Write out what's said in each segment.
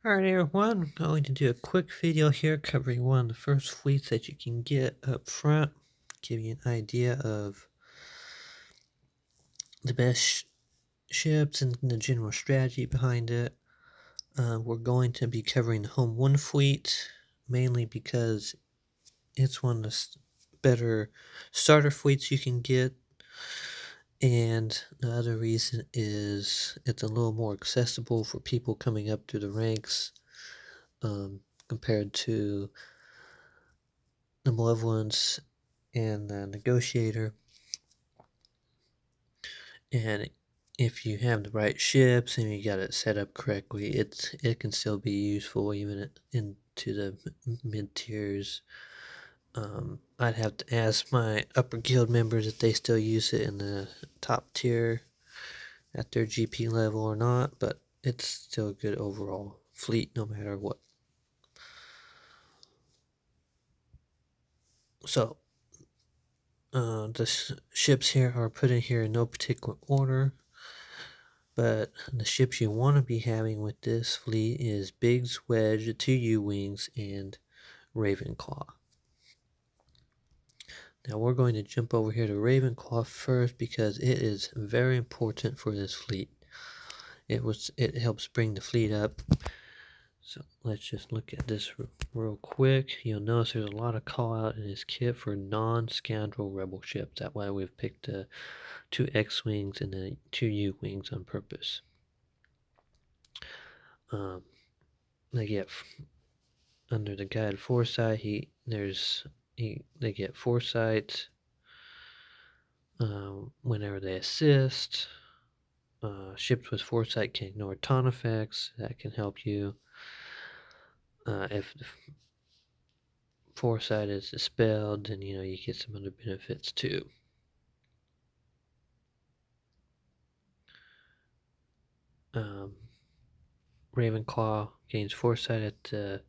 Alright everyone, I'm going to do a quick video here covering one of the first fleets that you can get up front, give you an idea of the best ships and the general strategy behind it. We're going to be covering the Home 1 fleet, mainly because it's one of the better starter fleets you can get, and the other reason is it's a little more accessible for people coming up through the ranks compared to the Malevolence and the Negotiator. And if you have the right ships and you got it set up correctly, it can still be useful even into the mid tiers. I'd have to ask my upper guild members if they still use it in the top tier at their GP level or not, but it's still a good overall fleet no matter what. So the ships here are put in here in no particular order, but the ships you want to be having with this fleet is Biggs, Wedge, the 2 U-Wings, and Ravenclaw. Now we're going to jump over here to Ravenclaw first because it is very important for this fleet. It helps bring the fleet up. So let's just look at this real quick. You'll notice there's a lot of call out in his kit for non-scoundrel rebel ships. That's why we've picked 2 X-Wings and the 2 U-Wings on purpose. They get under the guide foresight. They get foresight whenever they assist. Ships with foresight can ignore taunt effects. That can help you. If the foresight is dispelled, then you get some other benefits too. Ravenclaw gains foresight at the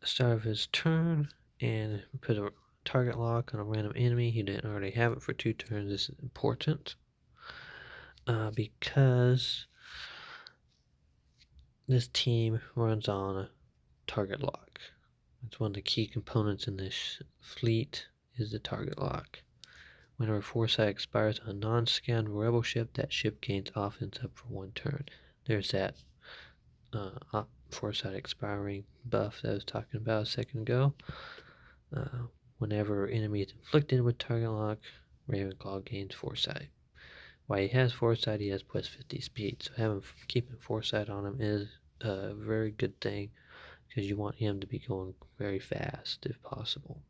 start of his turn and put a target lock on a random enemy. He didn't already have it for 2 turns. This is important because this team runs on a target lock. It's one of the key components in this fleet is the target lock. Whenever foresight expires on a non-scoundrel rebel ship, that ship gains offense up for 1 turn. There's that foresight expiring buff that I was talking about a second ago. Whenever enemy is inflicted with target lock, Ravenclaw gains foresight. While he has foresight, he has plus 50 speed, so keeping foresight on him is a very good thing because you want him to be going very fast if possible.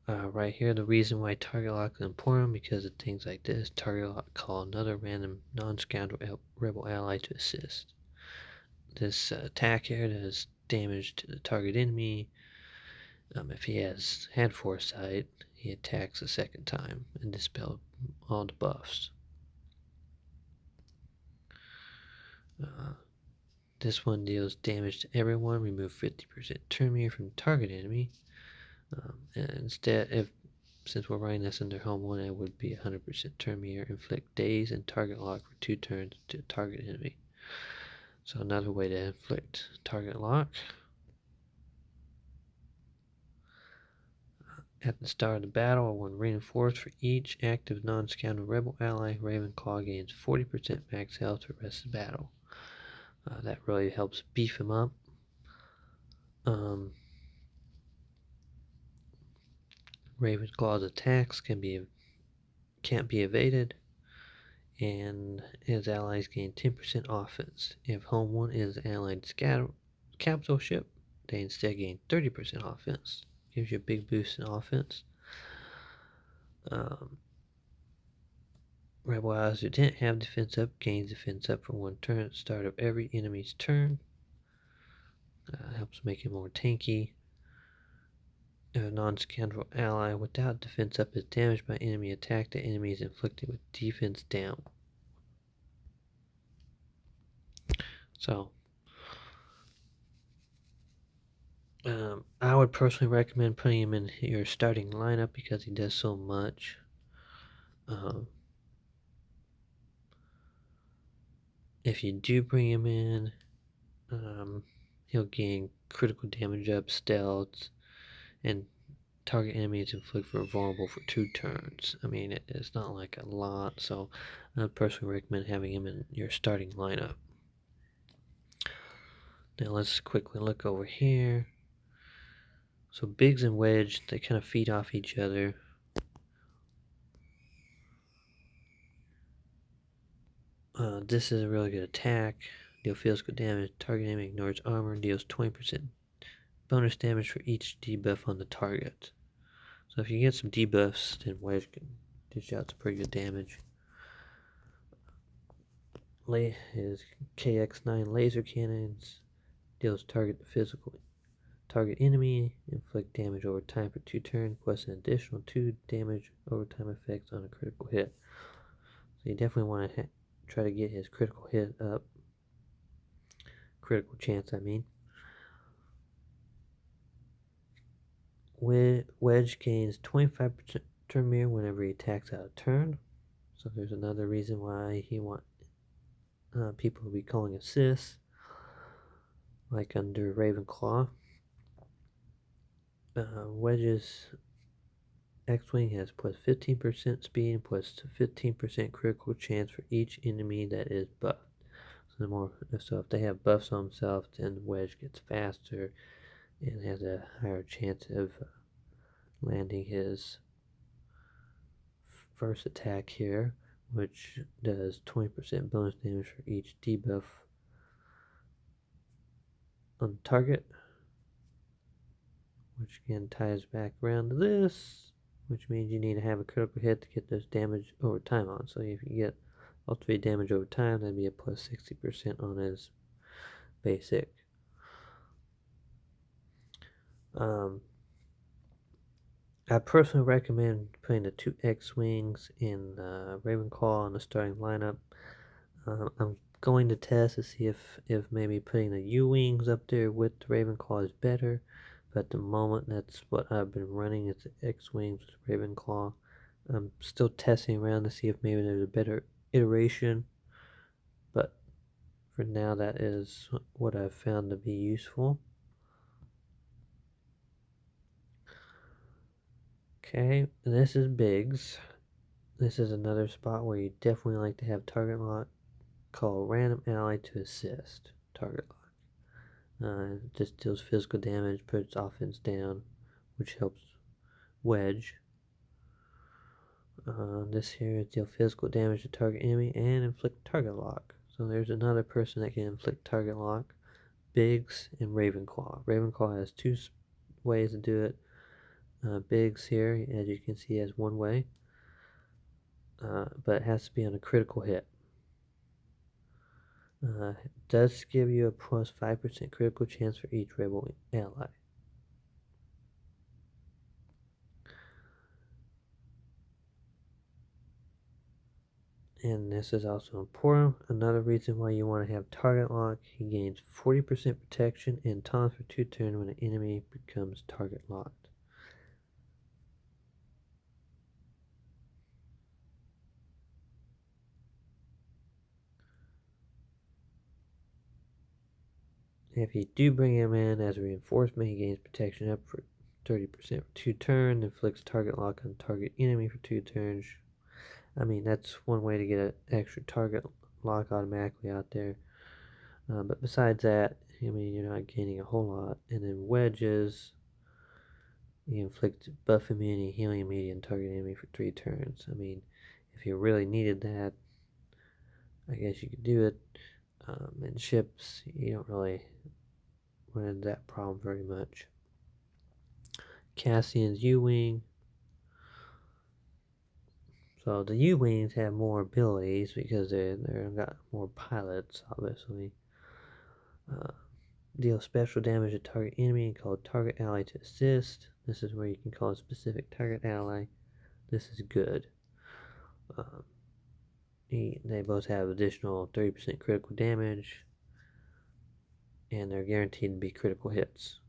Right here, the reason why target lock is important because of things like this. Target lock call another random non-scoundrel rebel ally to assist. This attack here does damage to the target enemy. If he had foresight, he attacks a second time and dispels all the buffs. This one deals damage to everyone. Remove 50% turn meter from the target enemy. And instead, since we're running this under home 1, it would be 100% turn meter. Inflict daze and target lock for 2 turns to the target enemy. So another way to inflict target lock. At the start of the battle, or when reinforced for each active non-scoundrel rebel ally, Ravenclaw gains 40% max health for the rest of the battle. That really helps beef him up. Ravenclaw's attacks can't be evaded, and his allies gain 10% offense. If home 1 is an allied capital ship, they instead gain 30% offense. Gives you a big boost in offense. Rebel allies who didn't have defense up gains defense up for 1 turn at the start of every enemy's turn. Helps make it more tanky. If a non-scoundrel ally without defense up is damaged by enemy attack, the enemy is inflicted with defense down. So, I would personally recommend putting him in your starting lineup because he does so much. If you do bring him in, he'll gain critical damage up, stealth, and target enemies inflict are vulnerable for 2 turns. I mean, it's not like a lot, so I personally recommend having him in your starting lineup. Now let's quickly look over here. So Biggs and Wedge, they kind of feed off each other. This is a really good attack. Deal physical damage. Target enemy ignores armor and deals 20% bonus damage for each debuff on the target. So if you get some debuffs, then Wedge can dish out some pretty good damage. His KX-9 laser cannons deals target enemy, inflict damage over time for 2 turns, plus an additional 2 damage over time effects on a critical hit. So you definitely want to try to get his critical hit up. Critical chance, I mean. Wedge gains 25% turn mirror whenever he attacks out of turn. So there's another reason why he wants people to be calling assists, like under Ravenclaw. Wedge's X-Wing has plus 15% speed and plus 15% critical chance for each enemy that is buffed. So if they have buffs on themselves, then Wedge gets faster and has a higher chance of landing his first attack here, which does 20% bonus damage for each debuff on the target, which again ties back around to this, which means you need to have a critical hit to get this damage over time on. So if you get all 3 damage over time, that'd be a plus 60% on his basic. I personally recommend putting the 2 X-Wings in Ravenclaw in the starting lineup. I'm going to test to see if maybe putting the U-Wings up there with the Ravenclaw is better. But at the moment, that's what I've been running. It's X-Wings with Ravenclaw. I'm still testing around to see if maybe there's a better iteration. But for now, that is what I've found to be useful. Okay, this is Biggs. This is another spot where you definitely like to have target lock. Call random ally to assist. Target lock. Just deals physical damage, puts offense down, which helps Wedge. This here is deal physical damage to target enemy and inflict target lock. So there's another person that can inflict target lock. Biggs and Ravenclaw. Ravenclaw has 2 ways to do it. Biggs here, as you can see, has 1 way. But it has to be on a critical hit. It does give you a plus 5% critical chance for each rebel ally. And this is also important. Another reason why you want to have target lock, he gains 40% protection and taunt for 2 turns when an enemy becomes target locked. If you do bring him in as a reinforcement, he gains protection up for 30% for 2 turns, inflicts target lock on target enemy for 2 turns. I mean, that's one way to get an extra target lock automatically out there. But besides that, I mean, you're not gaining a whole lot. And then wedges, you inflict buff immunity, healing immunity, and target enemy for 3 turns. I mean, if you really needed that, I guess you could do it. In ships, you don't really run into that problem very much. Cassian's U-Wing. So the U-Wings have more abilities because they've got more pilots, obviously. Deal special damage to target enemy and call target ally to assist. This is where you can call a specific target ally. This is good. They both have additional 30% critical damage, and they're guaranteed to be critical hits.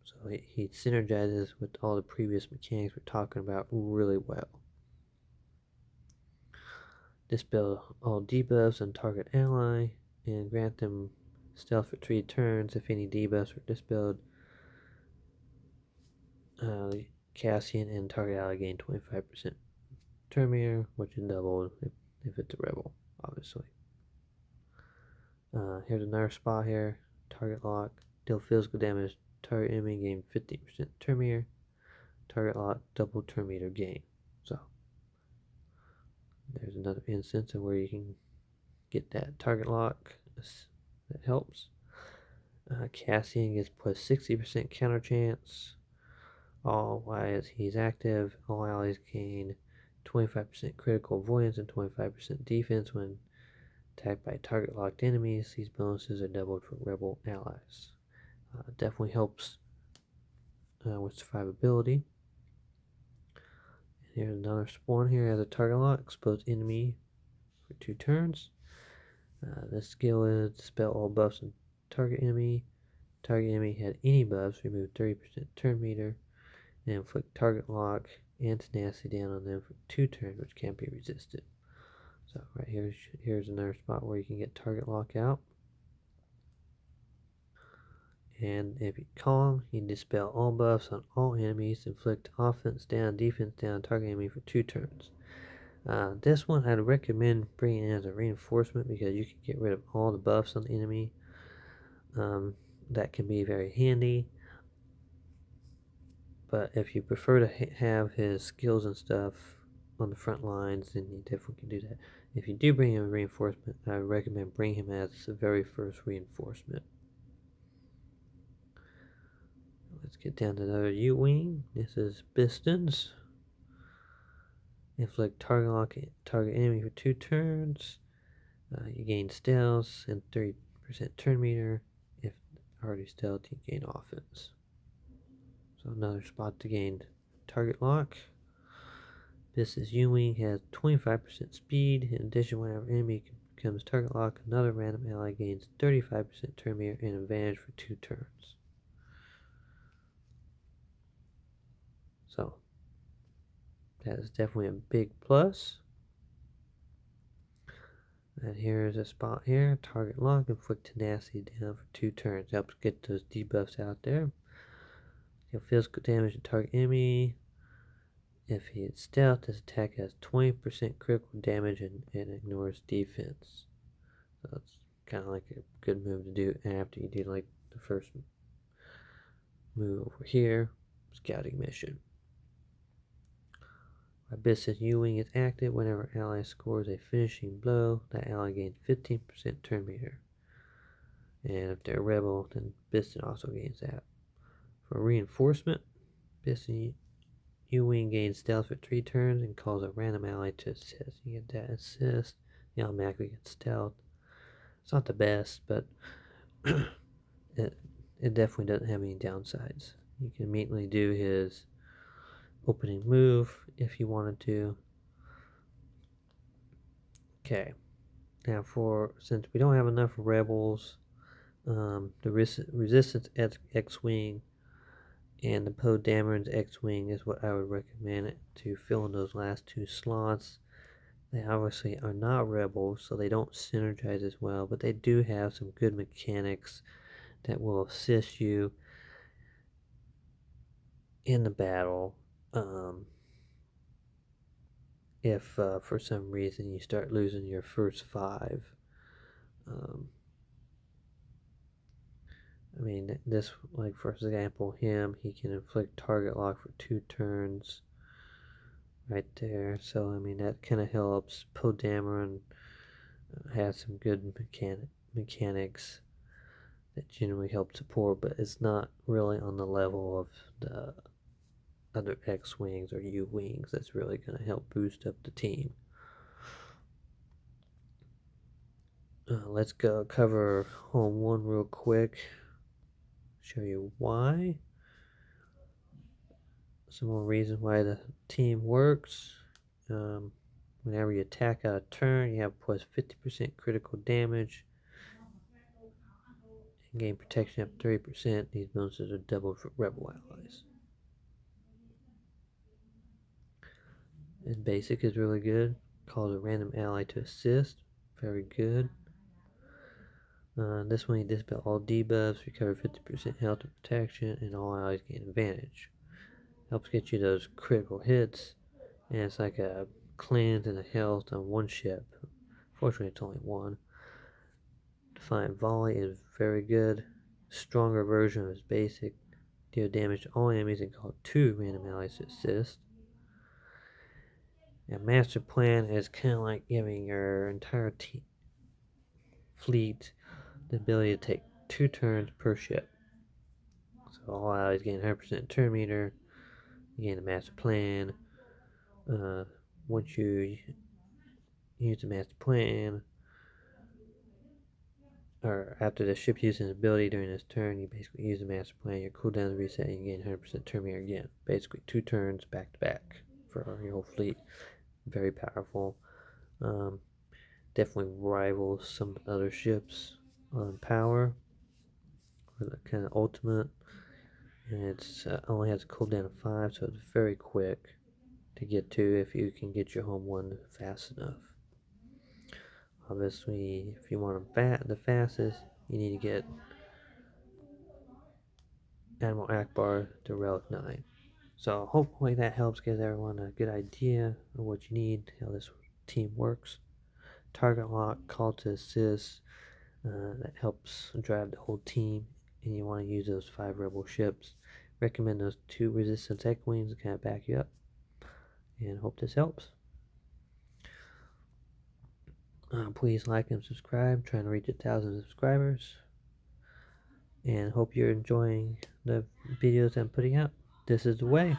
So he synergizes with all the previous mechanics we're talking about really well. Dispel all debuffs on target ally. and grant them stealth for 3 turns. If any debuffs are dispelled, Cassian and target ally gain 25% turn meter, which is doubled if it's a rebel, obviously. Here's another spot here. Target lock. Deal physical damage. Target enemy gain 50% turn meter. Target lock. Double turn meter gain. So there's another instance of where you can get that target lock. That helps. Cassian gets plus 60% counter chance. All while he's active, all allies gain 25% critical avoidance and 25% defense when attacked by target locked enemies. These bonuses are doubled for rebel allies. Definitely helps with survivability. Here's another spawn here as a target lock. Expose enemy for 2 turns. This skill is dispel all buffs on target enemy. Target enemy had any buffs, remove 30% turn meter, and inflict target lock and tenacity down on them for 2 turns, which can't be resisted. So right here's another spot where you can get target lock out. And if you calm, you can dispel all buffs on all enemies, inflict offense down, defense down, target enemy for 2 turns. This one I'd recommend bringing in as a reinforcement because you can get rid of all the buffs on the enemy. That can be very handy. But if you prefer to have his skills and stuff on the front lines, then you definitely can do that. If you do bring him a reinforcement, I would recommend bring him as the very first reinforcement. Let's get down to another U-Wing. This is Bistan's. Inflict target lock target enemy for 2 turns. You gain stealth and 30% turn meter. If already stealth, you gain offense. So another spot to gain target lock. This is U-Wing, has 25% speed. In addition, whenever enemy becomes target lock, another random ally gains 35% turn meter and advantage for 2 turns. So that is definitely a big plus. And here's a spot here, target lock, inflict tenacity down for 2 turns. Helps get those debuffs out there. Deal physical damage to target enemy. If he is stealth, his attack has 20% critical damage and ignores defense. So it's kind of like a good move to do after you do like the first move over here, scouting mission. Bistan U-Wing is active whenever ally scores a finishing blow. That ally gains 15% turn meter. And if they're a rebel, then Bistan also gains that. For reinforcement, Bistan U-Wing gains stealth for 3 turns and calls a random ally to assist. You get that assist, you automatically get stealth. It's not the best, but it definitely doesn't have any downsides. You can immediately do his opening move if you wanted to. Okay, now since we don't have enough rebels, the resistance X-Wing and the Poe Dameron's X-Wing is what I would recommend to fill in those last 2 slots. They obviously are not rebels, so they don't synergize as well, but they do have some good mechanics that will assist you in the battle. If for some reason you start losing your first 5. I mean, this, like for example, he can inflict target lock for 2 turns right there. So, I mean, that kind of helps. Poe Dameron has some good mechanics that generally help support, but it's not really on the level of the other X-Wings or U-Wings that's really going to help boost up the team. Let's go cover Home 1 real quick. Show you why. Some more reasons why the team works. Whenever you attack out a turn, you have plus 50% critical damage. And gain protection up 30%. These bonuses are doubled for rebel allies. And basic is really good. Calls a random ally to assist. Very good. This one you dispel all debuffs, recover 50% health and protection, and all allies gain advantage. Helps get you those critical hits, and it's like a cleanse and a health on one ship. Fortunately, it's only one. Defiant Volley is very good. Stronger version of his basic. Deal damage to all enemies and call 2 random allies to assist. And Master Plan is kind of like giving your entire fleet the ability to take 2 turns per ship. So all allies gain 100% turn meter. You gain the Master Plan. Once you use the Master Plan, or after the ship uses an ability during this turn, you basically use the Master Plan, your cooldown is reset, and you gain 100% turn meter again. Basically 2 turns back to back for your whole fleet. Very powerful. Definitely rivals some other ships on power for the kind of ultimate. And it's only has a cooldown of 5, so it's very quick to get to if you can get your home one fast enough. Obviously, if you want the fastest, you need to get Admiral Akbar to Relic 9. So hopefully that helps give everyone a good idea of what you need, how this team works. Target lock, call to assist, that helps drive the whole team, and you want to use those 5 rebel ships. Recommend those 2 resistance X-Wings to kind of back you up, and hope this helps. Please like and subscribe, trying to reach 1,000 subscribers, and hope you're enjoying the videos I'm putting out. This is the way.